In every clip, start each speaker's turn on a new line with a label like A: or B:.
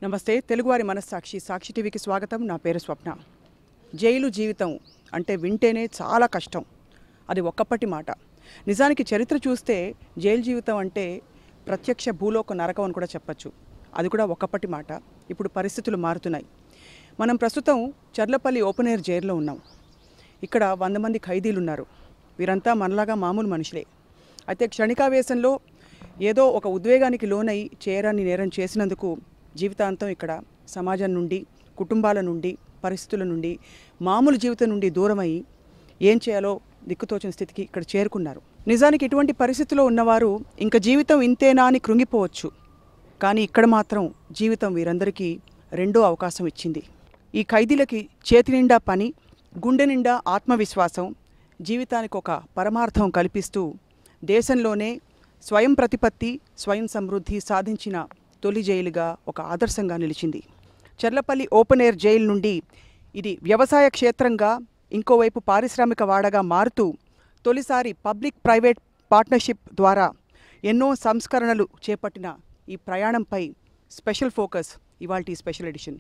A: నమస్తే తెలుగువారి మనస్సాక్షి సాక్షి టీవీకి స్వాగతం. నా పేరు స్వప్న. జైలు జీవితం అంటే వింటేనే చాలా కష్టం. అది ఒక్కప్పటి మాట. నిజానికి చరిత్ర చూస్తే జైలు జీవితం అంటే ప్రత్యక్ష భూలోక నరకం అని కూడా చెప్పచ్చు. అది కూడా ఒక్కప్పటి మాట. ఇప్పుడు పరిస్థితులు మారుతున్నాయి. మనం ప్రస్తుతం చర్లపల్లి ఓపెన్ ఎయిర్ జైల్లో ఉన్నాం. ఇక్కడ 100 మంది ఖైదీలు ఉన్నారు. వీరంతా మనలాగా మామూలు మనుషులే. అయితే క్షణికావేశంలో ఏదో ఒక ఉద్వేగానికి లోనై చేయరాని నేరం చేసినందుకు జీవితాంతం ఇక్కడ సమాజం నుండి, కుటుంబాల నుండి, పరిస్థితుల నుండి, మామూలు జీవితం నుండి దూరమై ఏం చేయాలో దిక్కుతోచిన స్థితికి ఇక్కడ చేరుకున్నారు. నిజానికి ఇటువంటి పరిస్థితిలో ఉన్నవారు ఇంకా జీవితం ఇంతేనా అని కృంగిపోవచ్చు. కానీ ఇక్కడ మాత్రం జీవితం వీరందరికీ రెండో అవకాశం ఇచ్చింది. ఈ ఖైదీలకి చేతి నిండా పని, గుండె నిండా ఆత్మవిశ్వాసం, జీవితానికి ఒక పరమార్థం కల్పిస్తూ దేశంలోనే స్వయం ప్రతిపత్తి, స్వయం సమృద్ధి సాధించిన తొలి జైలుగా ఒక ఆదర్శంగా నిలిచింది. చర్లపల్లి ఓపెన్ ఎయిర్ జైలు నుండి ఇది వ్యవసాయ క్షేత్రంగా, ఇంకోవైపు పారిశ్రామిక వాడగా మారుతూ తొలిసారి పబ్లిక్ ప్రైవేట్ పార్ట్నర్షిప్ ద్వారా ఎన్నో సంస్కరణలు చేపట్టిన ఈ ప్రయాణంపై స్పెషల్ ఫోకస్ ఇవాల్టి special edition.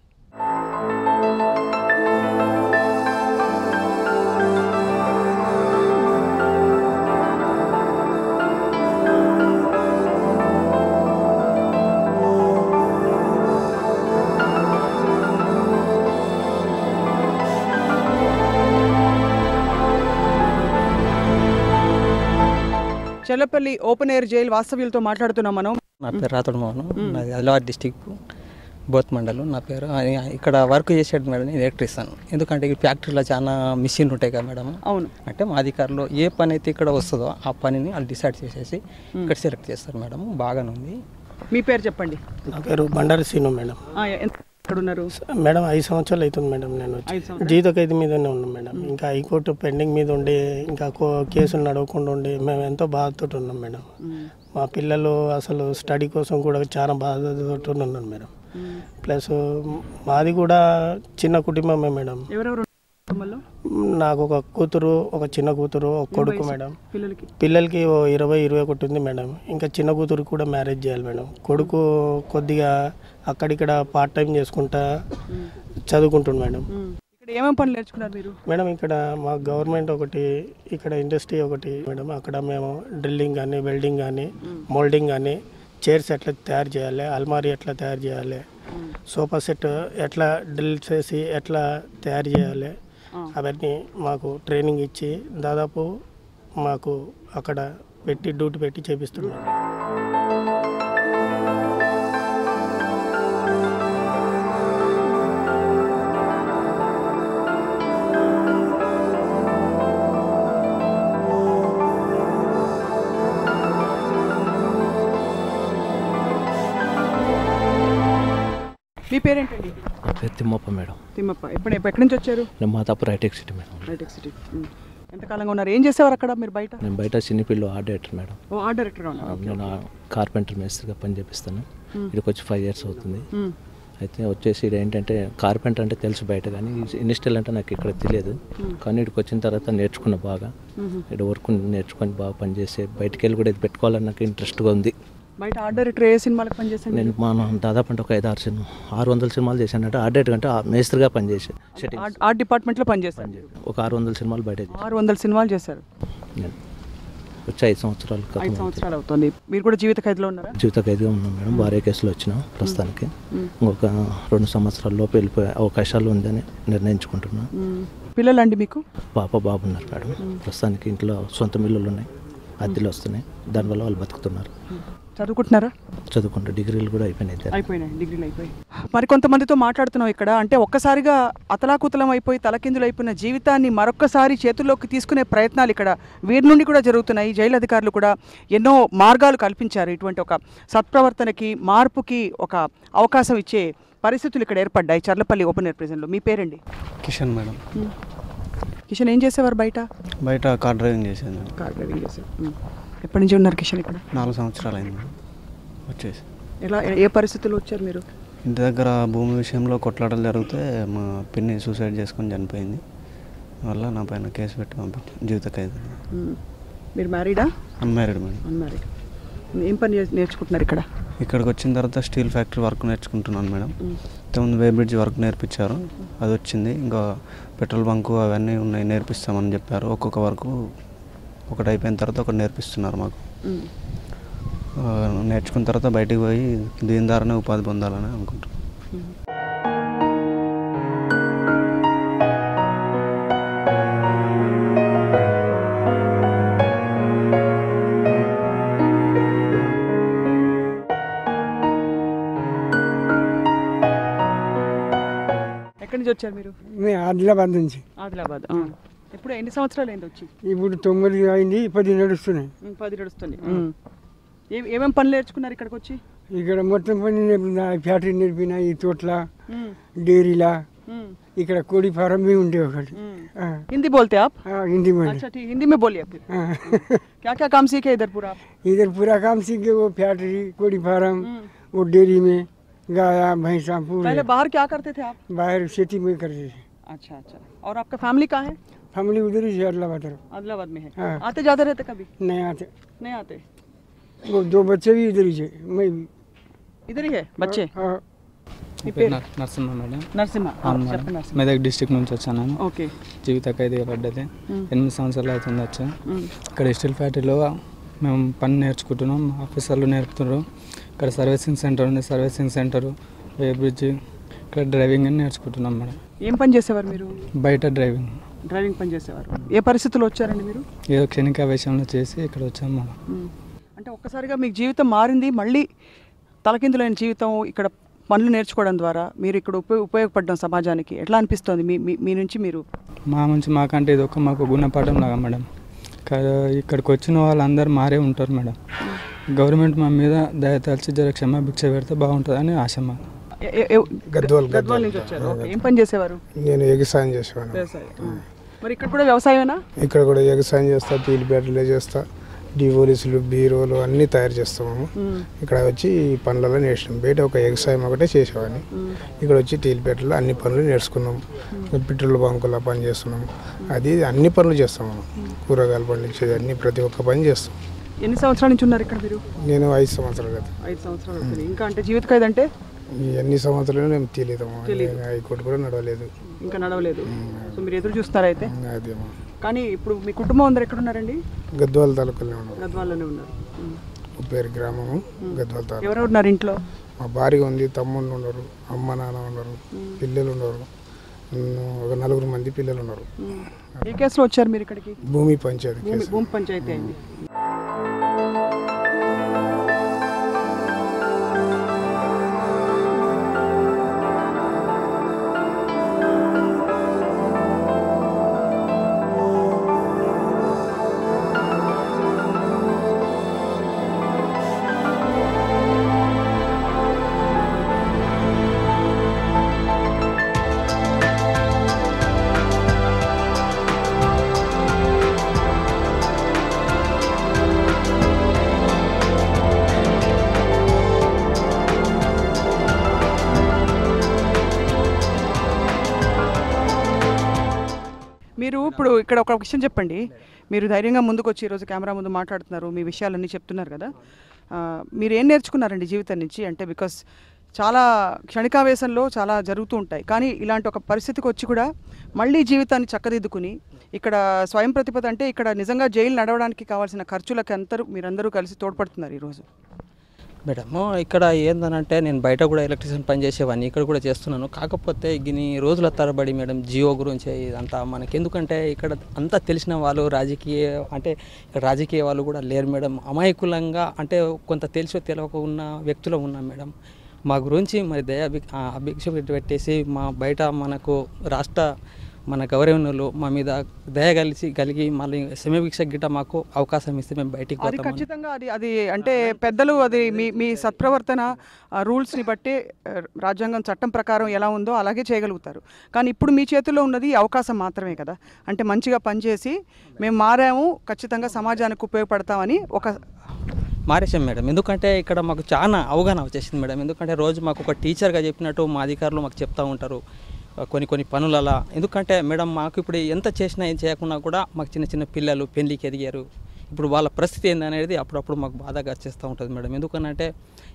A: Cherlapally open air jail వాస్తవ్యులతో మాట్లాడుతున్నాం మనం.
B: నా పేరు రాతోడు మోహన్, నాది ఆదిలాబాద్ డిస్టిక్ బోత్ మండలం. నా పేరు ఇక్కడ వర్క్ చేసేది మేడం, నేను ఎలక్ట్రీషియన్. ఎందుకంటే ఈ ఫ్యాక్టరీలో చాలా మిషన్లు ఉంటాయి కదా మేడం.
A: అవును.
B: అంటే మా అధికారులు ఏ పని అయితే ఇక్కడ వస్తుందో ఆ పనిని వాళ్ళు డిసైడ్ చేసేసి ఇక్కడ సెలెక్ట్ చేస్తారు మేడం. బాగానే ఉంది.
A: మీ పేరు చెప్పండి.
C: నా పేరు బండారి సీను మేడం.
A: ఎక్కడ ఉన్నారు
C: మేడం? 5 సంవత్సరాలు అవుతుంది మేడం. నేను జీవిత ఖైదీ మీదనే ఉన్నాం మేడం. ఇంకా హైకోర్టు పెండింగ్ మీద ఉండి, ఇంకా కేసులు నడవకుండా ఉండి మేము ఎంతో బాధతో ఉన్నాం మేడం. మా పిల్లలు అసలు స్టడీ కోసం కూడా చాలా బాధతో ఉన్నాను మేడం. ప్లస్ మాది కూడా చిన్న కుటుంబమే మేడం. నాకు ఒక కూతురు, ఒక చిన్న కూతురు, ఒక కొడుకు మేడం. పిల్లలకి 20-21 ఉంది మేడం. ఇంకా చిన్న కూతురు కూడా మ్యారేజ్ చేయాలి మేడం. కొడుకు కొద్దిగా అక్కడిక్కడ పార్ట్ టైం చేసుకుంటా చదువుకుంటుంది మేడం.
A: ఇక్కడ ఏమేమి పనులు నేర్చుకున్నారు మీరు
C: మేడం? ఇక్కడ మా గవర్నమెంట్ ఒకటి, ఇక్కడ ఇండస్ట్రీ ఒకటి మేడం. అక్కడ మేము డ్రిల్లింగ్ కానీ, వెల్డింగ్ కానీ, మోల్డింగ్ కానీ, చైర్స్ ఎట్లా తయారు చేయాలి, అల్మారీ ఎట్లా తయారు చేయాలి, సోఫా సెట్ ఎట్లా డ్రిల్ చేసి ఎట్లా తయారు చేయాలి, అవన్నీ మాకు ట్రైనింగ్ ఇచ్చి దాదాపు మాకు అక్కడ పెట్టి డ్యూటీ పెట్టి చేపిస్తున్నాం.
A: మీ పేరేంటండి?
D: నా పేరు తిమ్మప్ప మేడం.
A: తిమ్మప్ప. ఎక్కడి నుంచి వచ్చారు?
D: నేను Madhapur hitech city madam.
A: Hitech city. ఎంతకాలంగా ఉన్నారు? ఏం చేసేవారు అక్కడ మీరు బయట?
D: నేను బయట సినీపీలో ఆర్ట్ డైరెక్టర్ మేడం.
A: ఓ, ఆర్ట్ డైరెక్టర్గా ఉన్నారు.
D: నేను కార్పెంటర్ మేస్త్రిగా పని చేపిస్తాను. ఇక్కడికి వచ్చి 5 years అవుతుంది. అయితే వచ్చేసి ఇది ఏంటంటే కార్పెంటర్ అంటే తెలుసు బయట, కానీ ఇండస్ట్రియల్ అంటే నాకు ఇక్కడ తెలియదు. కానీ ఇక్కడికి వచ్చిన తర్వాత నేర్చుకున్న బాగా, ఇక్కడ వర్క్ నేర్చుకొని బాగా పనిచేసి బయటికి వెళ్ళి కూడా ఇది పెట్టుకోవాలని నాకు ఇంట్రెస్ట్గా ఉంది.
A: బయట ఆర్ట్ డైరెక్టర్ ఏ సినిమాలకు పనిచేసాను?
D: నేను దాదాపు అంటే ఒక 600 సినిమాలు చేశానంటే ఆర్ట్ డైరెక్టర్ అంటే మేస్త్రిగా పనిచేసి
A: ఆర్ట్ డిపార్ట్మెంట్లో పనిచేస్తాను.
D: ఒక 600 సినిమాలు బయట
A: 600 సినిమాలు చేశారు.
D: నేను వచ్చి 5 సంవత్సరాలు
A: 5 సంవత్సరాలు అవుతుంది. మీరు కూడా జీవిత ఖైదులో ఉన్నారా?
D: జీవిత ఖైదుగా ఉన్నాం మేడం. భార్య కేసులో వచ్చినాం ప్రస్తుతానికి. ఇంకొక 2 సంవత్సరాల లోపు వెళ్ళిపోయే అవకాశాలు ఉందని నిర్ణయించుకుంటున్నా.
A: పిల్లలండి మీకు?
D: పాప బాబు ఉన్నారు మేడం. ప్రస్తుతానికి ఇంట్లో సొంత మిల్లులు ఉన్నాయి, అద్దెలు వస్తున్నాయి. దానివల్ల వాళ్ళు బతుకుతున్నారు.
A: చదువుకుంటున్నారా?
D: చదువుకుంటూ డిగ్రీలు కూడా అయిపోయినాయి.
A: డిగ్రీలు అయిపోయి మరి కొంతమందితో మాట్లాడుతున్నాం ఇక్కడ. అంటే ఒక్కసారిగా అతలాకుతలం అయిపోయి తలకిందులు అయిపోయిన జీవితాన్ని మరొక్కసారి చేతుల్లోకి తీసుకునే ప్రయత్నాలు ఇక్కడ వీరి నుండి కూడా జరుగుతున్నాయి. జైలు అధికారులు కూడా ఎన్నో మార్గాలు కల్పించారు. ఇటువంటి ఒక సత్ప్రవర్తనకి, మార్పుకి ఒక అవకాశం ఇచ్చే పరిస్థితులు ఇక్కడ ఏర్పడ్డాయి చర్లపల్లి ఓపెన్ ఎయిర్ ప్రిజన్లో. మీ పేరండి?
C: కిషన్ మేడం.
A: కిషన్, ఏం చేసేవారు బయట?
C: బయట కార్ డ్రైవింగ్ చేశాను.
A: కార్ డ్రైవింగ్ చేశారు. ఎప్పటి నుంచి ఉన్నారు కిషన్ ఇక్కడ?
C: 4 సంవత్సరాలు అయింది వచ్చేసి.
A: ఎలా, ఏ పరిస్థితుల్లో వచ్చారు మీరు?
C: ఇంటి దగ్గర భూమి విషయంలో కొట్లాటలు జరిగితే మా పిన్ని సూసైడ్ చేసుకొని చనిపోయింది. వల్ల నా పైన కేసు పెట్టి పంపించాను జీవిత ఖైదు.
A: మీరు మ్యారీడా?
C: Unmarried madam.
A: అన్మ్యారీడ్. ఏం పని నేర్చుకుంటున్నారు ఇక్కడ?
E: ఇక్కడికి వచ్చిన తర్వాత స్టీల్ ఫ్యాక్టరీ వర్క్ నేర్చుకుంటున్నాను మేడం. ఇంతకుముందు వే బ్రిడ్జ్ వర్క్ నేర్పించారు, అది వచ్చింది. ఇంకా పెట్రోల్ బంకు అవన్నీ ఉన్నాయి, నేర్పిస్తామని చెప్పారు. ఒక్కొక్క వర్క్ ఒకటి అయిపోయిన తర్వాత ఒకటి నేర్పిస్తున్నారు మాకు. నేర్చుకున్న తర్వాత బయటికి పోయి దీని ద్వారానే ఉపాధి పొందాలని అనుకుంటున్నాను.
A: ఎక్కడి నుంచి వచ్చారు మీరు?
F: ఆదిలాబాద్ నుంచి.
A: ఆదిలాబాద్. ఇప్పుడు ఎన్ని సంవత్సరాలు అయింది వచ్చి?
F: ఇప్పుడు 9 అయింది, 10 నడుస్తున్నాయి.
A: 10 నడుస్తుంది. ఏమేమి పనులు నేర్చుకున్నారు ఇక్కడికి వచ్చి?
F: ఇక్కడ మొత్తం పని నేర్పిన, ఫ్యాక్టరీ నేర్పిన, ఈ తోటల డైరీలా, ఇక్కడ కోడి फार्म भी ఉండే ఒకటి.
A: हिंदी बोलते आप?
F: हिंदी में.
A: अच्छा ठीक, हिंदी में बोलिए फिर. क्या क्या काम सीखे इधर पूरा?
F: इधर पूरा काम सीखे, वो फैक्ट्री, कोड़ी फार्म, वो डेयरी में गाया भैंसा पूरा.
A: पहले बाहर क्या करते थे आप?
F: बाहर खेती में करते थे.
A: अच्छा अच्छा. और आपका फैमिली कहाँ है?
F: फैमिली उधर ही है,
A: आदिलाबाद में है. आते जाते रहते कभी?
F: नहीं आते.
A: नहीं आते.
F: वो 2 बच्चे भी इधर ही है, मैं भी
A: इधर ही है बच्चे.
B: నరసింహ మేడం.
A: నరసింహ.
B: మెదక్ డిస్ట్రిక్ట్ నుంచి వచ్చాను.
A: ఓకే.
B: జీవిత ఖైదీగా పడ్డది. 8 సంవత్సరాలు అవుతుంది వచ్చా. ఇక్కడ స్టీల్ ఫ్యాక్టరీలో మేము పని నేర్చుకుంటున్నాం, ఆఫీసర్లు నేర్పుతున్నారు. ఇక్కడ సర్వీసింగ్ సెంటర్ ఉంది, సర్వీసింగ్ సెంటర్, వే బ్రిడ్జ్, ఇక్కడ డ్రైవింగ్ అని నేర్చుకుంటున్నాం మేడం.
A: ఏం పని చేసేవారు మీరు?
B: బయట డ్రైవింగ్
A: పని చేసేవారు. ఏ పరిస్థితుల్లో వచ్చారండి మీరు?
B: ఏదో క్షణిక విషయంలో చేసి ఇక్కడ వచ్చాము మేడం.
A: అంటే ఒక్కసారిగా మీకు జీవితం మారింది, మళ్ళీ తలకిందులైన జీవితం. ఇక్కడ పనులు నేర్చుకోవడం ద్వారా మీరు ఇక్కడ ఉపయోగపడడం సమాజానికి ఎట్లా అనిపిస్తుంది మీ నుంచి? మీరు
B: మా నుంచి మాకంటే ఇది ఒక మాకు గుణపాఠం లాగా మేడం. ఇక్కడికి వచ్చిన వాళ్ళందరూ మారే ఉంటారు మేడం. గవర్నమెంట్ మా మీద దయతలిచి జర క్షమాభిక్ష పెడితే బాగుంటుందని ఆశ. మా
A: గద్వాల్ నుంచి వచ్చారు. ఏం పని చేసేవారు?
F: నేను వ్యవసాయం చేసేవాను.
A: మరి ఇక్కడ కూడా వ్యవసాయమేనా?
F: ఇక్కడ కూడా వ్యవసాయం చేస్తా, టీలు బ్యాటరీలే చేస్తా, డివోలీసులు, బీరోలు అన్నీ తయారు చేస్తాము. ఇక్కడ వచ్చి ఈ పనులలో నేర్చుకున్నాం. బయట ఒక వ్యవసాయం ఒకటే చేసేవాడిని, ఇక్కడ వచ్చి టీల్పేటలో అన్ని పనులు నేర్చుకున్నాం. పెట్రోల్ బంకులో పని చేస్తున్నాం, అది అన్ని పనులు చేస్తాం మనం. కూరగాయలు పండించేది అన్ని, ప్రతి ఒక్క పని చేస్తాం.
A: ఎన్ని సంవత్సరాల నుంచి ఉన్నారు ఇక్కడ మీరు?
F: నేను 5 సంవత్సరాలు కదా.
A: 5 సంవత్సరాలు. ఇంకా అంటే జీవిత ఖైదు అంటే
F: ఎన్ని సంవత్సరాలు మేము తెలియదాము, హైకోర్టు కూడా నడవలేదు,
A: ఇంకా నడవలేదు. సో మీరు ఎదురు చూస్తారా అయితే?
F: అదేమో.
A: కానీ ఇప్పుడు మీ కుటుంబం అందరు ఎక్కడ ఉన్నారండి?
F: గద్వాల తాలూకాలో ఉన్నారు.
A: గద్వాల్లోనే ఉన్నారు.
F: ఉప్పేరు గ్రామము, గద్వాల తాలూకా.
A: ఎవరెవరు ఉన్నారు ఇంట్లో?
F: మా భార్య ఉంది, తమ్ముళ్ళు ఉన్నారు, అమ్మ నాన్న ఉన్నారు, పిల్లలు ఉన్నారు, ఒక 4 మంది పిల్లలు ఉన్నారు.
A: ఏ కేసులో వచ్చారు మీరు ఇక్కడికి?
F: భూమి పంచాయతీ.
A: భూమి పంచాయతీ అయింది. మీరు ఇప్పుడు ఇక్కడ ఒక విషయం చెప్పండి. మీరు ధైర్యంగా ముందుకు వచ్చి ఈరోజు కెమెరా ముందు మాట్లాడుతున్నారు, మీ విషయాలన్నీ చెప్తున్నారు కదా. మీరు ఏం నేర్చుకున్నారండి జీవితం నుంచి? అంటే బికాస్ చాలా క్షణికావేశంలో చాలా జరుగుతూ ఉంటాయి, కానీ ఇలాంటి ఒక పరిస్థితికి వచ్చి కూడా మళ్ళీ జీవితాన్ని చక్కదిద్దుకుని ఇక్కడ స్వయం ప్రతిపద అంటే ఇక్కడ నిజంగా జైలు నడవడానికి కావాల్సిన ఖర్చులకు మీరందరూ కలిసి తోడ్పడుతున్నారు ఈరోజు.
B: మేడము ఇక్కడ ఏందనంటే నేను బయట కూడా ఎలక్ట్రీషియన్ పని చేసేవాడిని, ఇక్కడ కూడా చేస్తున్నాను. కాకపోతే ఇన్ని రోజుల తరబడి మేడం జియో గురించి ఇదంతా మనకి ఎందుకంటే ఇక్కడ అంతా తెలిసిన వాళ్ళు ఇక్కడ రాజకీయ వాళ్ళు కూడా లేరు మేడం. అమాయకులంగా అంటే కొంత తెలిసో తెలియక ఉన్న వ్యక్తులు ఉన్నాం మేడం. మా గురించి మరి అభిక్ష పెట్టేసి మా బయట మనకు మన గౌరవనీయులు మా మీద కలిగి మళ్ళీ సమీక్ష గిట్ట మాకు అవకాశం ఇస్తే మేము బయటికి
A: పోతాం. ఖచ్చితంగా అది అంటే పెద్దలు అది మీ సత్ప్రవర్తన రూల్స్ని బట్టి రాజ్యాంగం చట్టం ప్రకారం ఎలా ఉందో అలాగే చేయగలుగుతారు. కానీ ఇప్పుడు మీ చేతుల్లో ఉన్నది అవకాశం మాత్రమే కదా. అంటే మంచిగా పనిచేసి మేము మారాము, ఖచ్చితంగా సమాజానికి ఉపయోగపడతామని
B: మారేసాం మేడం. ఎందుకంటే ఇక్కడ మాకు చాలా అవగాహన వచ్చేసింది మేడం. ఎందుకంటే రోజు మాకు ఒక టీచర్గా చెప్పినట్టు మా అధికారులు మాకు చెప్తూ ఉంటారు కొన్ని పనులలో. ఎందుకంటే మేడం మాకు ఇప్పుడు ఎంత చేసినా ఏం చేయకున్నా కూడా మాకు చిన్న చిన్న పిల్లలు పెళ్ళికి ఎదిగారు. ఇప్పుడు వాళ్ళ పరిస్థితి ఏందనేది అప్పుడప్పుడు మాకు బాధగా చేస్తూ ఉంటుంది మేడం. ఎందుకనంటే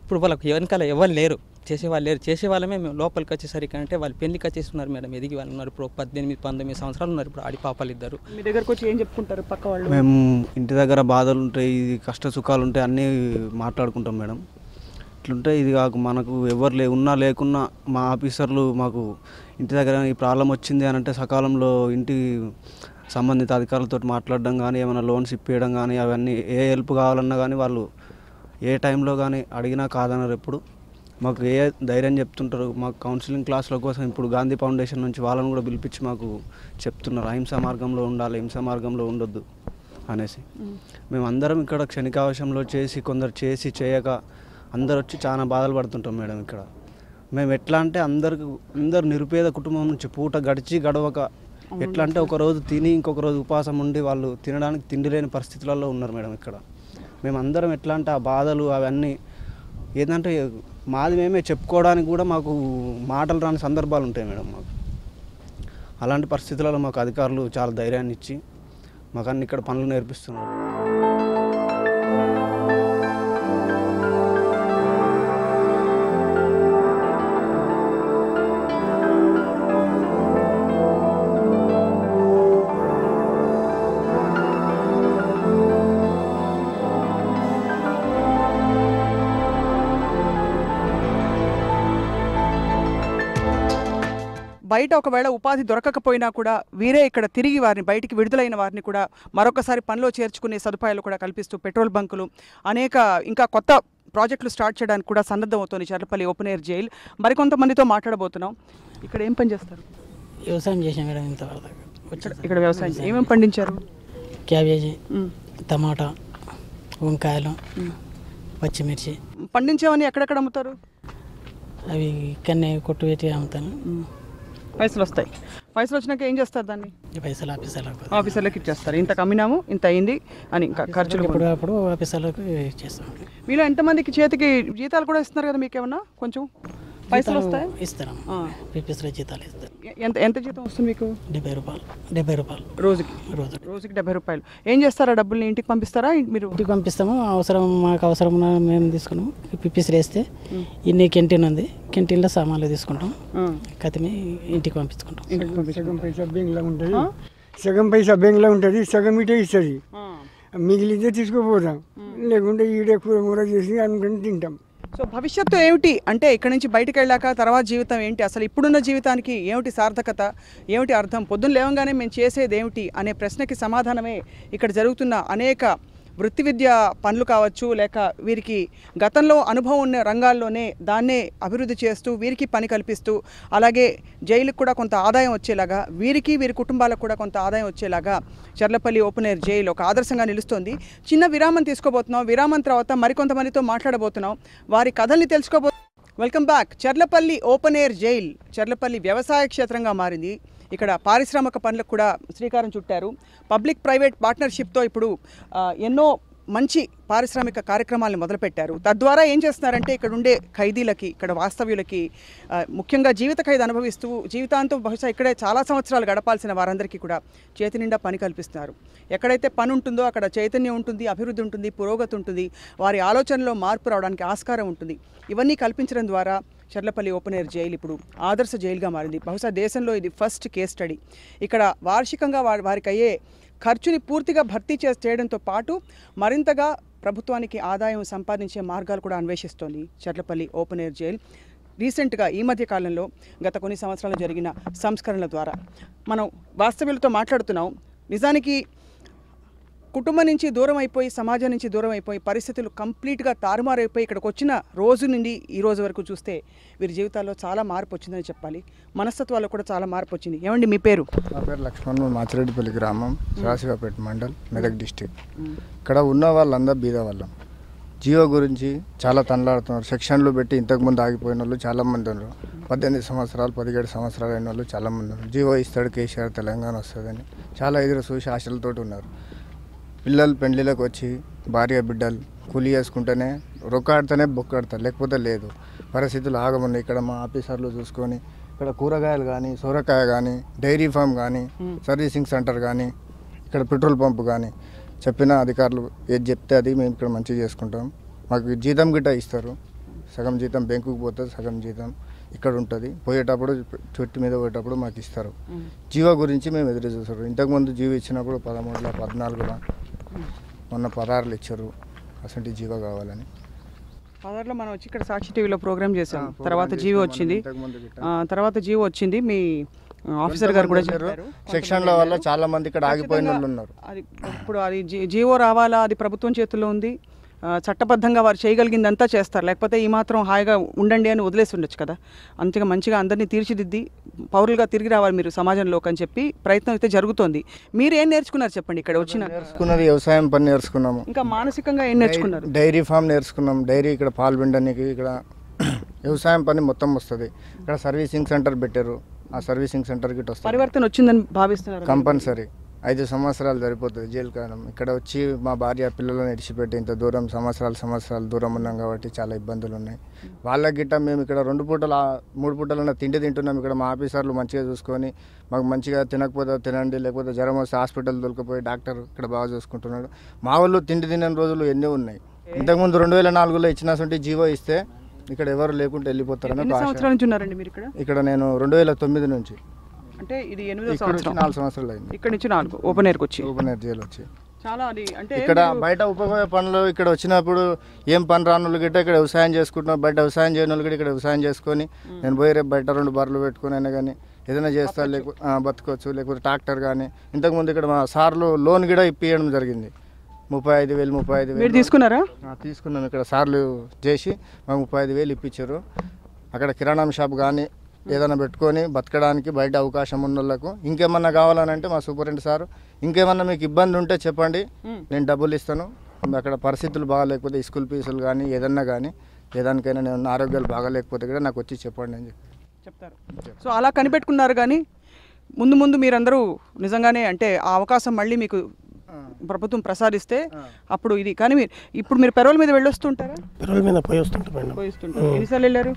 B: ఇప్పుడు వాళ్ళకి వెనకాల ఎవరు లేరు, చేసేవాళ్ళు లేరు. చేసేవాళ్ళమే మేము లోపలికి వచ్చేసరికి అంటే వాళ్ళు పెళ్లికి వచ్చేస్తున్నారు మేడం, ఎదిగి వాళ్ళు ఉన్నారు. ఇప్పుడు 18-19 సంవత్సరాలు ఉన్నారు ఇప్పుడు ఆడి పాపలు ఇద్దరు.
A: మీ దగ్గరకు వచ్చి ఏం చెప్పుకుంటారు పక్క వాళ్ళు?
E: మేము ఇంటి దగ్గర బాధలు ఉంటాయి, కష్ట సుఖాలు ఉంటాయి, అన్నీ మాట్లాడుకుంటాం మేడం. ఇట్లుంటే ఇది కాకు మనకు ఎవరు ఉన్నా లేకున్నా మా ఆఫీసర్లు మాకు ఇంటి దగ్గర ఈ ప్రాబ్లం వచ్చింది అని అంటే సకాలంలో ఇంటి సంబంధిత అధికారులతో మాట్లాడడం కానీ, ఏమైనా లోన్స్ ఇప్పించడం కానీ, అవన్నీ ఏ హెల్ప్ కావాలన్నా కానీ వాళ్ళు ఏ టైంలో కానీ అడిగినా కాదన్నారు. ఎప్పుడు మాకు ఏ ధైర్యం చెప్తుంటారు. మాకు కౌన్సిలింగ్ క్లాసుల కోసం ఇప్పుడు గాంధీ ఫౌండేషన్ నుంచి వాళ్ళని కూడా పిలిపించి మాకు చెప్తున్నారు, అహింసా మార్గంలో ఉండాలి, హింసా మార్గంలో ఉండొద్దు అనేసి. మేమందరం ఇక్కడ క్షణికావశంలో చేసి కొందరు చేసి చేయక అందరు వచ్చి చాలా బాధలు పడుతుంటాం మేడం. ఇక్కడ మేము ఎట్లా అంటే అందరు నిరుపేద కుటుంబం నుంచి పూట గడవక ఎట్లా అంటే ఒకరోజు తిని ఇంకొక రోజు ఉపవాసం ఉండి వాళ్ళు తినడానికి తిండి లేని పరిస్థితులలో ఉన్నారు మేడం. ఇక్కడ మేమందరం ఎట్లా అంటే ఆ బాధలు అవన్నీ ఏంటంటే మాది మేమే చెప్పుకోవడానికి కూడా మాకు మాటలు రాని సందర్భాలు ఉంటాయి మేడం. మాకు అలాంటి పరిస్థితులలో మాకు అధికారులు చాలా ధైర్యాన్ని ఇచ్చి మాకు అన్ని ఇక్కడ పనులు నేర్పిస్తున్నారు.
A: బయట ఒకవేళ ఉపాధి దొరకకపోయినా కూడా వీరే ఇక్కడ తిరిగి వారిని బయటికి విడుదలైన వారిని కూడా మరొకసారి పనిలో చేర్చుకునే సదుపాయాలు కూడా కల్పిస్తూ పెట్రోల్ బంకులు అనేక ఇంకా కొత్త ప్రాజెక్టులు స్టార్ట్ చేయడానికి కూడా సన్నద్ధమవుతోంది చర్లపల్లి ఓపెన్ ఎయిర్ జైల్. మరికొంతమందితో మాట్లాడబోతున్నాం. ఇక్కడ ఏం పని చేస్తారు?
G: వ్యవసాయం చేసాం మేడం ఇంతవరకు.
A: ఇక్కడ వ్యవసాయం ఏమేమి పండించారు?
G: క్యాబేజీ, టమాటా, వంకాయలు, పచ్చిమిర్చి.
A: పండించేవన్నీ ఎక్కడెక్కడ అమ్ముతారు?
G: అవి ఇక్కడనే కొట్టు పెట్టి అమ్ముతాను.
A: పైసలు వస్తాయి. పైసలు వచ్చినాక ఏం చేస్తారు దాన్ని?
G: పైసలు
A: ఆఫీసర్లకు ఇచ్చేస్తారు. ఇంత కమ్మినాము ఇంత అయింది అని ఇంకా ఖర్చులు
G: అప్పుడు ఆఫీసర్లకు ఇచ్చేస్తాం.
A: మీలో ఎంతమందికి చేతికి జీతాలు కూడా ఇస్తున్నారు కదా, మీకేమన్నా కొంచెం పైసలు వస్తాయి?
G: ఇస్తాం. పీపీసీలో జీతాలు ఇస్తారు.
A: ఎంత జీతం వస్తుంది మీకు?
G: 70 రూపాయలు
A: రోజుకి 70 రూపాయలు. ఏం చేస్తారా డబ్బుల్ని? ఇంటికి పంపిస్తారా? మీరు
G: ఇంటికి పంపిస్తాము. మాకు అవసరం మేము తీసుకున్నాం. పీపీసీ వేస్తే ఇన్ని క్యాంటీన్ ఉంది, క్యాంటీన్లో సామాన్లు తీసుకుంటాం, కతిమి ఇంటికి పంపించుకుంటాం.
H: సగం పైసా బ్యాంక్లో ఉంటుంది, సగం పైసా బ్యాంక్లో ఉంటుంది, సగం ఇటే ఇస్తుంది. మిగిలితే తీసుకుపోతాం, లేకుంటే ఈడే కూర చేసి అనుకుని తింటాం.
A: సో భవిష్యత్తు ఏమిటి అంటే ఇక్కడ నుంచి బయటకు వెళ్ళాక తర్వాత జీవితం ఏంటి, అసలు ఇప్పుడున్న జీవితానికి ఏమిటి సార్థకత, ఏమిటి అర్థం, పొద్దున్న లేవగానే మేము చేసేది ఏమిటి అనే ప్రశ్నకి సమాధానమే ఇక్కడ జరుగుతున్న అనేక వృత్తి విద్య పనులు కావచ్చు, లేక వీరికి గతంలో అనుభవం ఉన్న రంగాల్లోనే దాన్నే అభివృద్ధి చేస్తూ వీరికి పని కల్పిస్తూ, అలాగే జైలుకు కూడా కొంత ఆదాయం వచ్చేలాగా, వీరికి వీరి కుటుంబాలకు కూడా కొంత ఆదాయం వచ్చేలాగా చర్లపల్లి ఓపెన్ ఎయిర్ జైలు ఒక ఆదర్శంగా నిలుస్తోంది. చిన్న విరామం తీసుకోబోతున్నాం. విరామం తర్వాత మరికొంతమందితో మాట్లాడబోతున్నాం, వారి కథల్ని welcome back. Cherlapally open air jail Cherlapally వ్యవసాయ క్షేత్రంగా మారింది. ఇక్కడ పారిశ్రామిక పనులకు కూడా శ్రీకారం చుట్టారు. పబ్లిక్ ప్రైవేట్ పార్ట్నర్షిప్తో ఇప్పుడు ఎన్నో మంచి పారిశ్రామిక కార్యక్రమాలను మొదలుపెట్టారు. తద్వారా ఏం చేస్తున్నారంటే ఇక్కడ ఉండే ఖైదీలకి, ఇక్కడ వాస్తవ్యులకి, ముఖ్యంగా జీవిత ఖైదు అనుభవిస్తూ జీవితాంతం బహుశా ఇక్కడే చాలా సంవత్సరాలు గడపాల్సిన వారందరికీ కూడా చేతి నిండా పని కల్పిస్తున్నారు. ఎక్కడైతే పని ఉంటుందో అక్కడ చైతన్యం ఉంటుంది, అభివృద్ధి ఉంటుంది, పురోగతి ఉంటుంది, వారి ఆలోచనలో మార్పు రావడానికి ఆస్కారం ఉంటుంది. ఇవన్నీ కల్పించడం ద్వారా చర్లపల్లి ఓపెన్ ఎయిర్ జైలు ఇప్పుడు ఆదర్శ జైలుగా మారింది. బహుశా దేశంలో ఇది ఫస్ట్ కేస్ స్టడీ. ఇక్కడ వార్షికంగా వారికి అయ్యే ఖర్చుని పూర్తిగా భర్తీ చేయడంతో పాటు మరింతగా ప్రభుత్వానికి ఆదాయం సంపాదించే మార్గాలు కూడా అన్వేషిస్తోంది చర్లపల్లి ఓపెన్ ఎయిర్ జైల్. రీసెంట్గా ఈ మధ్య కాలంలో గత కొన్ని సంవత్సరాలు జరిగిన సంస్కరణల ద్వారా మనం వాస్తవ్యులతో మాట్లాడుతున్నాం. నిజానికి కుటుంబం నుంచి దూరం అయిపోయి, సమాజం నుంచి దూరం అయిపోయి, పరిస్థితులు కంప్లీట్గా తారుమారైపోయి ఇక్కడికి వచ్చిన రోజు నుండి ఈ రోజు వరకు చూస్తే వీరి జీవితాల్లో చాలా మార్పు వచ్చిందని చెప్పాలి. మనస్తత్వాల్లో కూడా చాలా మార్పు వచ్చింది. ఏమండి మీ పేరు?
F: నా పేరు లక్ష్మణ్, మాచిరెడ్డిపల్లి గ్రామం, రాసివాపేట మండల్, మెదక్ డిస్టిక్. ఇక్కడ ఉన్న వాళ్ళందరూ బీద వాళ్ళం. జియో గురించి చాలా తనలాడుతున్నారు. సెక్షన్లు పెట్టి ఇంతకుముందు ఆగిపోయిన వాళ్ళు చాలామంది ఉన్నారు. 18 సంవత్సరాలు 17 సంవత్సరాలు అయిన వాళ్ళు చాలామంది ఉన్నారు. జియో ఇస్తాడు కేసీఆర్, తెలంగాణ వస్తుందని చాలా ఎదురు చూసి ఆశలతోటి ఉన్నారు. పిల్లలు పెండ్లిలకు వచ్చి భార్య బిడ్డలు కూలి చేసుకుంటేనే రొక్కాడితేనే బొక్కాడతారు, లేకపోతే లేదు. పరిస్థితులు ఆగమున్నాయి. ఇక్కడ మా ఆఫీసర్లు చూసుకొని ఇక్కడ కూరగాయలు కానీ, సొరకాయ కానీ, డైరీ ఫామ్ కానీ, సర్వీసింగ్ సెంటర్ కానీ, ఇక్కడ పెట్రోల్ పంప్ కానీ
I: చెప్పిన అధికారులు ఏది చెప్తే అది మేము ఇక్కడ మంచిగా చేసుకుంటాం. మాకు జీతం గిట్ట ఇస్తారు, సగం జీతం బ్యాంకుకి పోతుంది, సగం జీతం ఇక్కడ ఉంటుంది. పోయేటప్పుడు చెట్టు మీద పోయేటప్పుడు మాకు ఇస్తారు. జీవో గురించి మేము ఎదురు చూస్తారు. ఇంతకుముందు జీవో ఇచ్చినప్పుడు 13లో 14లో మొన్న 16 ఇచ్చారు. అసలు జీవో కావాలని
A: 16లో మనం వచ్చి ఇక్కడ సాక్షి టీవీలో ప్రోగ్రామ్ చేసాం. తర్వాత జీవో వచ్చింది, మీ ఆఫీసర్ గారు కూడా చెప్పారు.
I: సెక్షన్ల వల్ల చాలా మంది ఇక్కడ ఆగిపోయిన వాళ్ళు ఉన్నారు.
A: అది ఇప్పుడు అది జీవో రావాలా, అది ప్రభుత్వం చేతుల్లో ఉంది. చట్టబద్ధంగా వారు చేయగలిగిందంతా చేస్తారు, లేకపోతే ఈ మాత్రం హాయిగా ఉండండి అని వదిలేసి ఉండొచ్చు కదా. అంతగా మంచిగా అందరినీ తీర్చిదిద్ది పౌరులుగా తిరిగి రావాలి మీరు సమాజంలోకి అని చెప్పి ప్రయత్నం అయితే జరుగుతోంది. మీరు ఏం నేర్చుకున్నారు చెప్పండి? ఇక్కడ వచ్చిన
I: నేర్చుకున్నది వ్యవసాయం పని నేర్చుకున్నాము.
A: ఇంకా మానసికంగా ఏం నేర్చుకున్నారు?
I: డైరీ ఫామ్ నేర్చుకున్నాం. డైరీ ఇక్కడ పాలు పిండడానికి ఇక్కడ వ్యవసాయం పని మొత్తం వస్తుంది. ఇక్కడ సర్వీసింగ్ సెంటర్ పెట్టారు. ఆ సర్వీసింగ్ సెంటర్ గిట్ట వస్తుంది.
A: పరివర్తన వచ్చిందని భావిస్తున్నారు?
I: కంపల్సరీ 5 సంవత్సరాలు సరిపోతుంది జైలు కాలం. ఇక్కడ వచ్చి మా భార్య పిల్లలను ఇడిచిపెట్టి ఇంత దూరం సంవత్సరాలు దూరం ఉన్నాం కాబట్టి చాలా ఇబ్బందులు ఉన్నాయి. వాళ్ళకి గిట్ట మేము ఇక్కడ 2 పూటలు 3 పూటలన్నా తిండి తింటున్నాం. ఇక్కడ మా ఆఫీసర్లు మంచిగా చూసుకొని మాకు మంచిగా తినకపోతే తినండి, లేకపోతే జ్వరం వస్తే హాస్పిటల్ దొరికిపోయి డాక్టర్ ఇక్కడ బాగా చూసుకుంటున్నాడు. మా వాళ్ళు తిండి తినని రోజులు ఎన్నో ఉన్నాయి. ఇంతకుముందు 2004లో ఇచ్చినటువంటి జీవో ఇస్తే ఇక్కడ ఎవరు లేకుంటే వెళ్ళిపోతారని. ఇక్కడ నేను 2009 నుంచి,
A: అంటే ఇది 8వ సంవత్సరం,
I: 4 సంవత్సరాలు అయింది.
A: ఇక్కడ నుంచి 4 ఓపెన్ ఎయిర్ జైలు వచ్చి చాలా అది అంటే
I: ఇక్కడ బయట ఉపయోగ పనులు ఇక్కడ వచ్చినప్పుడు ఏం పని రానులు గిట్ట ఇక్కడ వ్యవసాయం చేసుకుంటున్నాం. బయట వ్యవసాయం చేయని వాళ్ళు ఇక్కడ వ్యవసాయం చేసుకొని నేను పోయి రేపు బయట 2 బర్రెలు పెట్టుకుని అయినా కానీ ఏదైనా చేస్తా, లేకపోతే బతకొచ్చు. లేకపోతే ట్రాక్టర్ కానీ ఇంతకుముందు ఇక్కడ మా సార్లు లోన్ కూడా ఇప్పియడం జరిగింది. 35,000
A: మీరు తీసుకున్నారా?
I: తీసుకున్నాం. ఇక్కడ సార్లు చేసి మాకు 35,000 ఇప్పించారు. అక్కడ కిరాణా షాప్ కానీ ఏదైనా పెట్టుకొని బతకడానికి బయట అవకాశం ఉన్న వాళ్ళకు. ఇంకేమన్నా కావాలనంటే మా సూపరింటెండెంట్ సార్ ఇంకేమన్నా మీకు ఇబ్బంది ఉంటే చెప్పండి, నేను డబ్బులు ఇస్తాను. అక్కడ పరిస్థితులు బాగాలేకపోతే స్కూల్ ఫీజులు కానీ ఏదన్నా కానీ ఏదానికైనా నేను ఆరోగ్యాలు బాగాలేకపోతే కూడా నాకు వచ్చి చెప్పండి అని
A: చెప్తారు. సో అలా కనిపెట్టుకున్నారు. కానీ ముందు మీరందరూ నిజంగానే అంటే ఆ అవకాశం మళ్ళీ మీకు ప్రభుత్వం ప్రసాదిస్తే అప్పుడు ఇది. కానీ ఇప్పుడు మీరు పెరోల్ మీద వెళ్ళొస్తుంటారా?
C: పెరోల్ మీద పోయి వస్తుంటాం మేడం.
A: ఎన్నిసార్లు వెళ్ళారు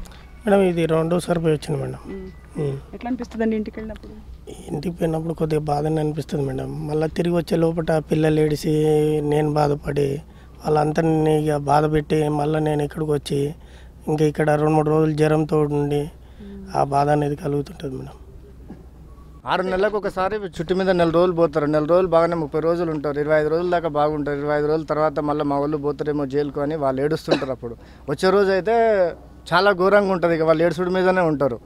C: మేడం? ఇది 2వ పోయి వచ్చింది మేడం.
A: ఎట్లా అనిపిస్తుంది ఇంటికి వెళ్ళినప్పుడు?
C: ఇంటికి పోయినప్పుడు కొద్దిగా బాధనే అనిపిస్తుంది మేడం. మళ్ళీ తిరిగి వచ్చే లోపల పిల్లలు ఏడిసి నేను బాధపడి వాళ్ళందరినీ ఇక బాధ పెట్టి మళ్ళీ నేను ఇక్కడికి వచ్చి ఇంకా ఇక్కడ 2-3 రోజులు జ్వరంతో ఉండి ఆ బాధ అనేది కలుగుతుంటుంది మేడం.
I: 6 నెలలకు ఒకసారి చుట్టు మీద 4 రోజులు పోతారు. 4 రోజులు బాగానే 30 రోజులు ఉంటారు. 25 రోజుల దాకా బాగుంటారు. 25 రోజుల తర్వాత మళ్ళీ మా వాళ్ళు పోతారేమో జైలుకు అని వాళ్ళు ఏడుస్తుంటారు. అప్పుడు వచ్చే రోజు అయితే చాలా ఘోరంగా ఉంటుంది. ఇక వాళ్ళు ఏడుసుడు మీదనే ఉంటారు.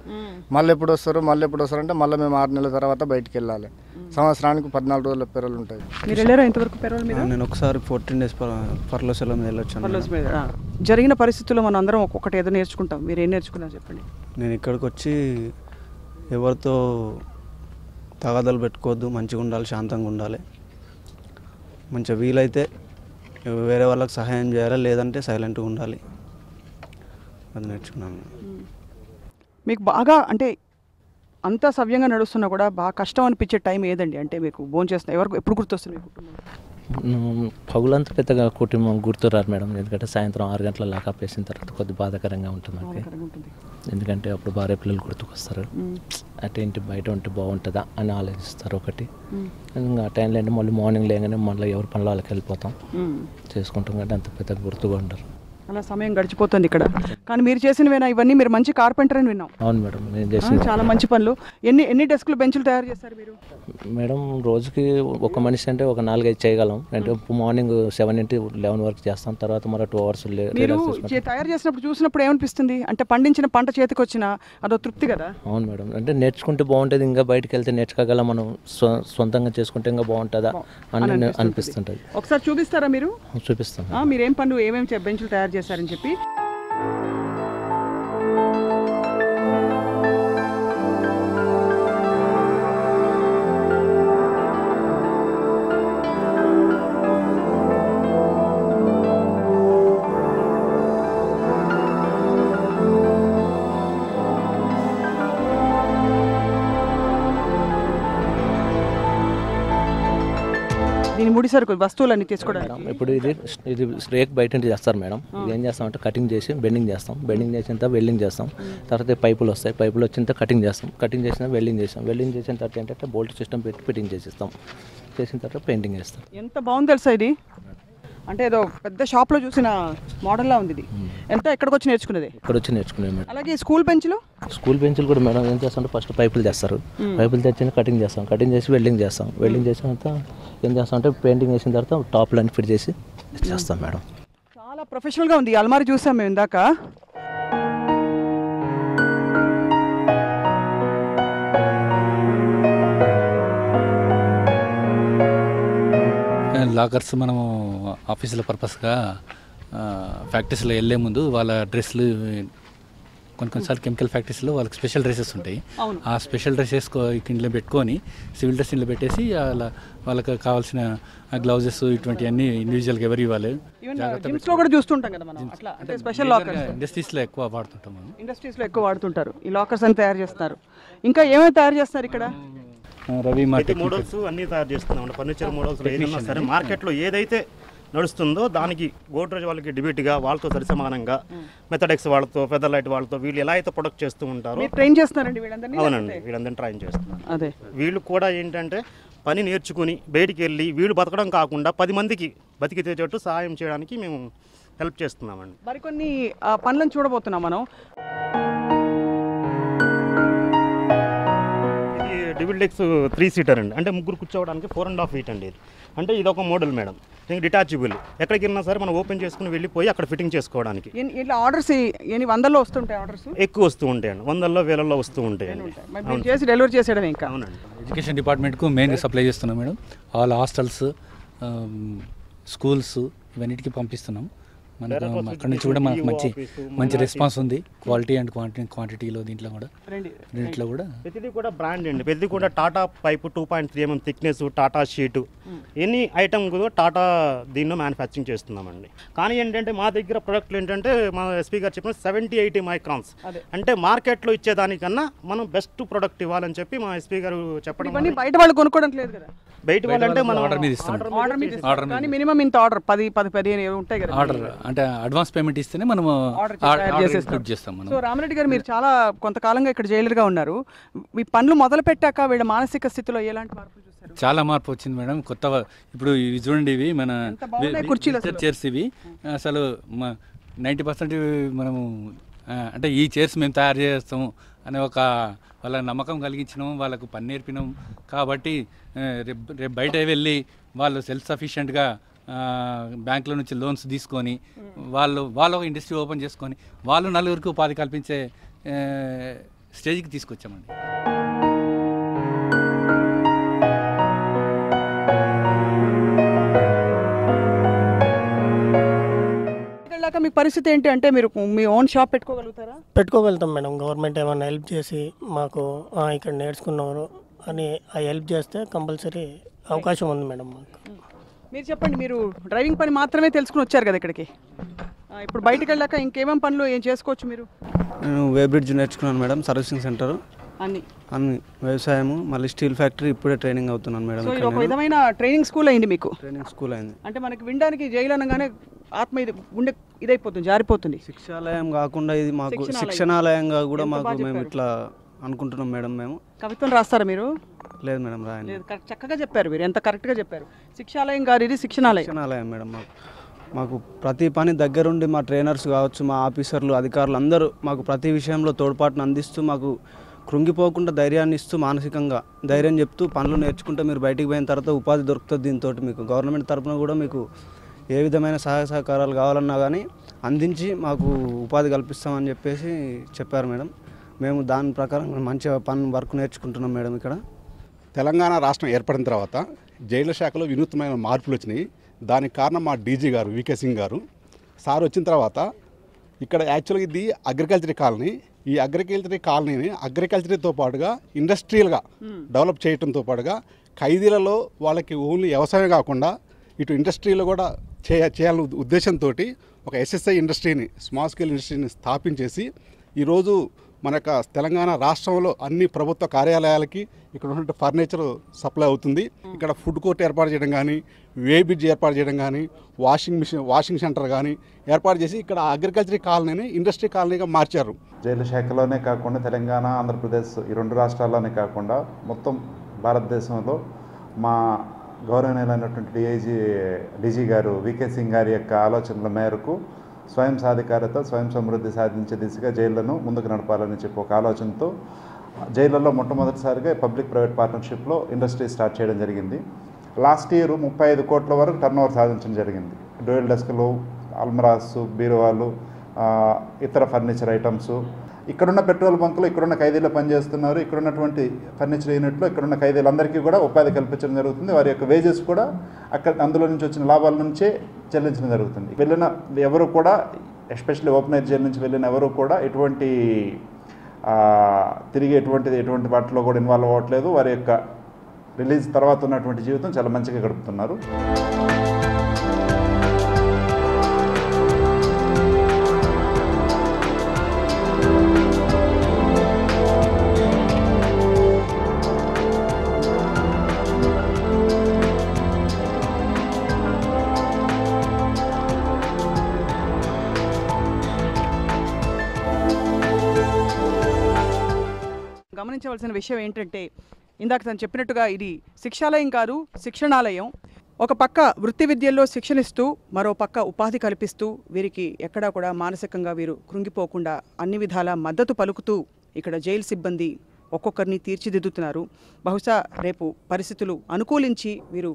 I: మళ్ళీ ఎప్పుడు వస్తారు అంటే మళ్ళీ మేము 6 నెలల తర్వాత బయటికి వెళ్ళాలి. సంవత్సరానికి 14 రోజుల పెరోల్ ఉంటుంది.
A: మీరు వెళ్ళారా ఇంతవరకు పెరోల్ మీద?
E: నేను ఒకసారి 14 డేస్ పర్లో సెలవు మీద వెళ్ళొచ్చాను.
A: జరిగిన పరిస్థితుల్లో మనం అందరం ఒక్కొక్కటి ఏదో నేర్చుకుంటాం. మీరు ఏం నేర్చుకున్నారు చెప్పండి?
E: నేను ఇక్కడికి వచ్చి ఎవరితో తగాదాలు పెట్టుకోవద్దు, మంచిగా ఉండాలి, శాంతంగా ఉండాలి, మంచిగా వీలైతే వేరే వాళ్ళకి సహాయం చేయాలి, లేదంటే సైలెంట్గా ఉండాలి. అది నేర్చుకున్నాను.
A: మీకు బాగా అంటే అంతా సవ్యంగా నడుస్తున్నా కూడా బాగా కష్టం అనిపించే టైం ఏదండి? అంటే మీకు భోజనం చేస్తున్నా ఎప్పుడు గుర్తొస్తుంది మీ కుటుంబం?
D: పగులంతా పెద్దగా కుటుంబం గుర్తురారు మేడం. ఎందుకంటే సాయంత్రం 6 గంటల లాకప్ వేసిన తర్వాత కొద్ది బాధాకరంగా ఉంటుంది నాకు. ఎందుకంటే అప్పుడు భార్య పిల్లలు గుర్తుకొస్తారు. అంటే ఇంటి బయట ఉంటే బాగుంటుందా అని ఆలోచిస్తారు ఒకటి. ఇంకా ఆ టైంలో అంటే మళ్ళీ మార్నింగ్ లేగానే మళ్ళీ ఎవరి పనులు వాళ్ళకి వెళ్ళిపోతాం చేసుకుంటాం. కాబట్టి అంత పెద్దగా గుర్తుగా ఉండరు.
A: అలా సమయం గడిచిపోతుంది ఇక్కడ. కానీ మీరు చేసినవేనా ఇవన్నీ? మీరు మంచి కార్పెంటర్ అని విన్నాం.
D: అవును మేడం, నేను చేసిన
A: చాలా మంచి పనులు. ఎన్ని డెస్క్లు బెంచ్లు తయారు చేస్తారు మీరు?
D: మేడం రోజుకి ఒక మనిషి అంటే ఒక 4-5 చేయగలం. అంటే మార్నింగ్ 7 నుంచి 11 వరకు చేస్తాం. తర్వాత మరో 2 అవర్స్
A: మీరు తయారు చేసినప్పుడు చూసినప్పుడు ఏమనిపిస్తుంది? అంటే పండించిన పంట చేతికి వచ్చిన అదో తృప్తి కదా.
D: అవును మేడం, అంటే నేర్చుకుంటే బాగుంటుంది, ఇంకా బయటకు వెళ్తే నేర్చుకోగలం, మనం సొంతంగా చేసుకుంటే ఇంకా బాగుంటుందా అని అనిపిస్తుంటుంది.
A: ఒకసారి చూపిస్తారా మీరు?
D: చూపిస్తాం.
A: మీరేం పనులు ఏమేమి బెంచ్లు తయారు చేశారని చెప్పి. దీని ముడి సరుకు వస్తువులన్నీ తీసుకోవడానికి
D: ఇప్పుడు ఇది రేక్ బయట నుంచి చేస్తారు మేడం. ఇది ఏం చేస్తామంటే కటింగ్ చేసి బెండింగ్ చేస్తాం. బెండింగ్ చేసిన తర్వాత వెల్డింగ్ చేస్తాం. తర్వాత పైపులు వస్తాయి. పైపులు వచ్చిన తర్వాత కటింగ్ చేస్తాం. కటింగ్ చేసిన వెల్డింగ్ చేస్తాం. వెల్డింగ్ చేసిన తర్వాత ఏంటంటే బోల్ట్ సిస్టమ్ పెట్టి ఫిట్టింగ్ చేసిస్తాం. చేసిన తర్వాత పెయింటింగ్ వేస్తాం.
A: ఎంత బాగుంది తెలుసా ఇది, అంటే ఏదో పెద్ద షాప్లో చూసిన మోడల్లా ఉంది ఇది. ఎంత ఎక్కడికి వచ్చి నేర్చుకునేది?
D: ఇక్కడ వచ్చి నేర్చుకునే మేడం.
A: అలాగే స్కూల్ బెంచ్లు
D: బెంచ్లు కూడా మేడం ఏం చేస్తామంటే ఫస్ట్ పైపులు చేస్తారు, పైపులు తెచ్చి కటింగ్ చేస్తాం, కటింగ్ చేసి వెల్డింగ్ చేస్తాం, వెల్డింగ్ చేసిన తర్వాత ఏం చేస్తామంటే పెయింటింగ్ వేసిన తర్వాత టాప్లు అన్ని ఫిట్ చేసి చేస్తాం మేడం.
A: చాలా ప్రొఫెషనల్గా ఉంది. అల్మారి చూసాం మేము ఇందాక.
J: లాకర్స్ మనము ఆఫీసుల పర్పస్గా ఫ్యాక్టరీస్లో వెళ్ళే ముందు వాళ్ళ డ్రెస్సులు కొన్నిసార్లు కెమికల్ ఫ్యాక్టరీస్లో వాళ్ళకి స్పెషల్ డ్రెస్సెస్ ఉంటాయి. ఆ స్పెషల్ డ్రెస్సెస్ ఇంట్లో పెట్టుకొని సివిల్ డ్రెస్ ఇంట్లో పెట్టేసి వాళ్ళకి కావాల్సిన గ్లౌజెస్ ఇటువంటివన్నీ ఇండివిజువల్గా ఎవరు ఇవ్వాలి.
A: కూడా చూస్తుంటాం కదా మనం, అట్లా అంటే స్పెషల్ లాకర్స్
J: ఇండస్ట్రీస్లో ఎక్కువ వాడుతుంటాం మనం.
A: ఇండస్ట్రీస్లో ఎక్కువ వాడుతుంటారు ఈ లాకర్స్ అని తయారు చేస్తున్నారు. ఇంకా ఏమైనా తయారు చేస్తారు ఇక్కడ?
J: రవి
K: మోడల్స్ అన్నీ తయారు చేస్తున్నాం. ఫర్నిచర్ మోడల్స్ ఏదైనా సరే మార్కెట్లో ఏదైతే నడుస్తుందో దానికి గోడ్రేజ్ వాళ్ళకి డిబేట్గా వాళ్ళతో సరిసమానంగా మెథడెక్స్ వాళ్ళతో ఫెదర్లైట్ వాళ్ళతో వీళ్ళు ఎలా అయితే ప్రొడక్ట్ చేస్తూ ఉంటారో
A: ట్రైన్ చేస్తున్నారండి వీళ్ళందరినీ.
K: అవునండి, వీళ్ళందరినీ ట్రైన్ చేస్తున్నారు.
A: అదే
K: వీళ్ళు కూడా ఏంటంటే పని నేర్చుకుని బయటికి వెళ్ళి వీళ్ళు బతకడం కాకుండా 10 మందికి బతికితేటట్టు సహాయం చేయడానికి మేము హెల్ప్ చేస్తున్నామండి.
A: మరికొన్ని పనులను చూడబోతున్నాం మనం.
K: డబుల్ డెక్స్ 3 సీటర్ అండి, అంటే ముగ్గురు కూర్చోవడానికి 4.5 feet అండి. ఇది అంటే ఇది ఒక మోడల్ మేడం, డిటాచబుల్. ఎక్కడికి వెళ్ళినా సరే మనం ఓపెన్ చేసుకుని వెళ్ళిపోయి అక్కడ ఫిట్టింగ్ చేసుకోవడానికి.
A: ఇట్లా ఆర్డర్స్ ఎన్ని వందల్లో వస్తుంటాయి? ఆర్డర్స్
K: ఎక్కువ వస్తూ ఉంటాయండి, 100లో 1000లో వస్తూ ఉంటాయండి.
A: చేసి డెలివరీ చేసేయడం ఇంకా.
K: అవునండి.
J: ఎడ్యుకేషన్ డిపార్ట్మెంట్కు మెయిన్గా సప్లై చేస్తున్నాం మేడం. ఆల్ హాస్టల్స్, స్కూల్స్ ఇవన్నిటికీ పంపిస్తున్నాం. మనకు అక్కడి నుంచి కూడా మనకు మంచి రెస్పాన్స్ ఉంది. క్వాలిటీ అండ్ క్వాంటిటీలో దీంట్లో కూడా
K: ప్రతిదీ కూడా బ్రాండ్ అండి. ప్రతిదీ కూడా Tata pipe 2.3 mm thickness, Tata sheet, any item కూడా టాటా దీనిలో మ్యానుఫ్యాక్చరింగ్ చేస్తున్నామండి. కానీ ఏంటంటే మా దగ్గర ప్రొడక్ట్లు ఏంటంటే మా ఎస్పీ గారు చెప్పిన 70-80 మైక్రాన్స్, అంటే మార్కెట్లో ఇచ్చేదానికన్నా మనం బెస్ట్ ప్రొడక్ట్ ఇవ్వాలని చెప్పి మా ఎస్పీ గారు చెప్పడం.
A: బయట వాళ్ళు కొనుక్కోవడం లేదు కదా,
K: బయట వాళ్ళు అంటే మనం
J: ఆర్డర్ మీద ఇస్తాం.
A: కానీ మినిమం ఇంత ఆర్డర్ 10-15 ఉంటాయి కదా
J: ఆర్డర్, అంటే అడ్వాన్స్ పేమెంట్ ఇస్తేనే మనం చేస్తాం.
A: సో రామరెడ్డి గారు, మీరు చాలా కొంతకాలంగా ఇక్కడ జైలర్గా ఉన్నారు. మీ పనులు మొదలు పెట్టాక వీళ్ళ మానసిక స్థితిలో ఎలాంటి మార్పులు చూస్తారు?
J: చాలా మార్పు వచ్చింది మేడం. కొత్త ఇప్పుడు ఇవి చూడండి, ఇవి మన చైర్స్, ఇవి అసలు 90% మనము అంటే ఈ చైర్స్ మేము తయారు చేస్తాము అనే ఒక వాళ్ళ నమ్మకం కలిగించినాం, వాళ్ళకు పని నేర్పినాం. కాబట్టి రేపు బయట వెళ్ళి వాళ్ళు సెల్ఫ్ సఫిషియెంట్గా బ్యాంకుల నుంచి లోన్స్ తీసుకొని వాళ్ళు ఒక ఇండస్ట్రీ ఓపెన్ చేసుకొని వాళ్ళు నలుగురికి ఉపాధి కల్పించే స్టేజ్కి తీసుకొచ్చామండి.
A: మీ పరిస్థితి ఏంటి అంటే మీరు మీ ఓన్ షాప్ పెట్టుకోగలుగుతారా?
C: పెట్టుకోగలుగుతాం మేడం. గవర్నమెంట్ ఏమైనా హెల్ప్ చేసి మాకు ఇక్కడ నేర్చుకున్నారు అని ఆ హెల్ప్ చేస్తే కంపల్సరీ అవకాశం ఉంది మేడం మాకు.
A: మీరు చెప్పండి, మీరు డ్రైవింగ్ పని మాత్రమే తెలుసుకుని వచ్చారు కదా ఇక్కడికి, ఇప్పుడు బయటకు వెళ్ళాక ఇంకేమేం పనులు ఏం చేసుకోవచ్చు మీరు?
E: నేను వేబ్రిడ్జ్ నేర్చుకున్నాను మేడం, సర్వీసింగ్ సెంటర్ అన్ని వ్యవసాయము, మళ్ళీ స్టీల్ ఫ్యాక్టరీ ఇప్పుడే ట్రైనింగ్ అవుతున్నాను మేడం.
A: సో ఇది ఒక విధమైన ట్రైనింగ్ స్కూల్ అయింది మీకు?
E: ట్రైనింగ్ స్కూల్ అయింది.
A: అంటే మనకి వినడానికి జైలు అనగానే ఆత్మ గుండె ఇదైపోతుంది, జారిపోతుంది.
E: శిక్షాలయం కాకుండా ఇది మాకు శిక్షణాలయంగా కూడా మాకు మేము ఇట్లా అనుకుంటున్నాం మేడం. మేము
A: కవిత్వం రాస్తారా మీరు?
E: లేదు మేడం, రాయండి.
A: చక్కగా చెప్పారు మీరు, ఎంత కరెక్ట్గా చెప్పారు. శిక్షాలయం కాదు ఇది, శిక్షణాలయం
E: మేడం. మాకు ప్రతి పని దగ్గరుండి మా ట్రైనర్స్ కావచ్చు, మా ఆఫీసర్లు, అధికారులు అందరూ మాకు ప్రతి విషయంలో తోడ్పాటును అందిస్తూ మాకు కృంగిపోకుండా ధైర్యాన్ని ఇస్తూ మానసికంగా ధైర్యం చెప్తూ పనులు నేర్చుకుంటే మీరు బయటికి పోయిన తర్వాత ఉపాధి దొరుకుతుంది. దీంతో మీకు గవర్నమెంట్ తరఫున కూడా మీకు ఏ విధమైన సహాయ సహకారాలు కావాలన్నా కానీ అందించి మాకు ఉపాధి కల్పిస్తామని చెప్పేసి చెప్పారు మేడం. మేము దాని ప్రకారం మంచిగా వర్క్ నేర్చుకుంటున్నాం మేడం. ఇక్కడ
L: తెలంగాణ రాష్ట్రం ఏర్పడిన తర్వాత జైళ్ల శాఖలో వినూత్నమైన మార్పులు వచ్చినాయి. దానికి కారణం మా డీజీ గారు వికే సింగ్ గారు సార్ వచ్చిన తర్వాత ఇక్కడ యాక్చువల్గా ఇది అగ్రికల్చర్ కాలనీ. ఈ అగ్రికల్చర్ కాలనీని అగ్రికల్చర్తో పాటుగా ఇండస్ట్రియల్గా డెవలప్ చేయడంతో పాటుగా ఖైదీలలో వాళ్ళకి ఓన్లీ వ్యవసాయం కాకుండా ఇటు ఇండస్ట్రీలో కూడా చేయాలనే ఉద్దేశంతో ఒక ఎస్ఎస్ఐ ఇండస్ట్రీని, స్మాల్ స్కేల్ ఇండస్ట్రీని స్థాపించేసి ఈరోజు మన యొక్క తెలంగాణ రాష్ట్రంలో అన్ని ప్రభుత్వ కార్యాలయాలకి ఇక్కడ ఉన్నటువంటి ఫర్నిచర్ సప్లై అవుతుంది. ఇక్కడ ఫుడ్ కోర్ట్ ఏర్పాటు చేయడం కానీ, వే బ్రిడ్జ్ ఏర్పాటు చేయడం కానీ, వాషింగ్ సెంటర్ కానీ ఏర్పాటు చేసి ఇక్కడ అగ్రికల్చర్ కాలనీని ఇండస్ట్రీ కాలనీగా మార్చారు.
M: జైలు శాఖలోనే కాకుండా తెలంగాణ, ఆంధ్రప్రదేశ్ ఈ 2 రాష్ట్రాల్లోనే కాకుండా మొత్తం భారతదేశంలో మా గౌరవనీయులైనటువంటి డీజీ గారు వికే సింగ్ గారి యొక్క ఆలోచనల మేరకు స్వయం సాధికారత, స్వయం సమృద్ధి సాధించే దిశగా జైళ్లను ముందుకు నడపాలని చెప్పి ఒక ఆలోచనతో జైళ్లలో మొట్టమొదటిసారిగా పబ్లిక్ ప్రైవేట్ పార్ట్నర్షిప్లో ఇండస్ట్రీ స్టార్ట్ చేయడం జరిగింది. లాస్ట్ ఇయర్ 35 కోట్ల వరకు టర్నోవర్ సాధించడం జరిగింది. డ్యూయల్ డెస్క్లు, అల్మరాస్, బీరువాలు, ఇతర ఫర్నిచర్ ఐటమ్స్. ఇక్కడున్న పెట్రోల్ బంకులు ఇక్కడున్న ఖైదీలు పనిచేస్తున్నారు. ఇక్కడున్నటువంటి ఫర్నిచర్ యూనిట్లో ఇక్కడున్న ఖైదీలందరికీ కూడా ఉపాధి కల్పించడం జరుగుతుంది. వారి యొక్క వేజెస్ కూడా అందులో నుంచి వచ్చిన లాభాల నుంచే చెల్లించడం జరుగుతుంది. వెళ్ళిన ఎవరు కూడా, ఎస్పెషల్లీ ఓపెన్ ఎయిర్ జైలు నుంచి వెళ్ళిన ఎవరు కూడా తిరిగి ఎటువంటి వాటిలో కూడా ఇన్వాల్వ్ అవ్వట్లేదు. వారి యొక్క రిలీజ్ తర్వాత ఉన్నటువంటి జీవితం చాలా మంచిగా గడుపుతున్నారు.
A: గమనించవలసిన విషయం ఏంటంటే, ఇందాక తను చెప్పినట్టుగా ఇది శిక్షాలయం కాదు, శిక్షణాలయం. ఒక పక్క వృత్తి విద్యల్లో శిక్షణిస్తూ, మరో పక్క ఉపాధి కల్పిస్తూ, వీరికి ఎక్కడా కూడా మానసికంగా వీరు కృంగిపోకుండా అన్ని విధాల మద్దతు పలుకుతూ ఇక్కడ జైలు సిబ్బంది ఒక్కొక్కరిని తీర్చిదిద్దుతున్నారు. బహుశా రేపు పరిస్థితులు అనుకూలించి వీరు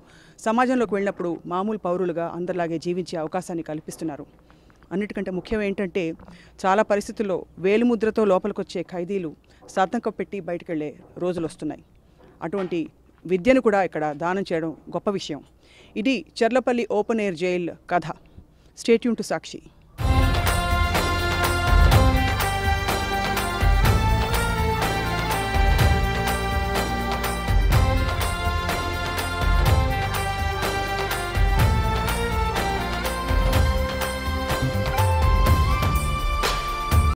A: సమాజంలోకి వెళ్ళినప్పుడు మామూలు పౌరులుగా అందరిలాగే జీవించే అవకాశాన్ని కల్పిస్తున్నారు. అన్నిటికంటే ముఖ్యం ఏంటంటే, చాలా పరిస్థితుల్లో వేలిముద్రతో లోపలికొచ్చే ఖైదీలు సాధకం పెట్టి బయటకు వెళ్ళే రోజులు వస్తున్నాయి. అటువంటి విద్యను కూడా ఇక్కడ దానం చేయడం గొప్ప విషయం. ఇది చర్లపల్లి ఓపెన్ ఎయిర్ జైల్ కథ. Stay tune to Sakshi.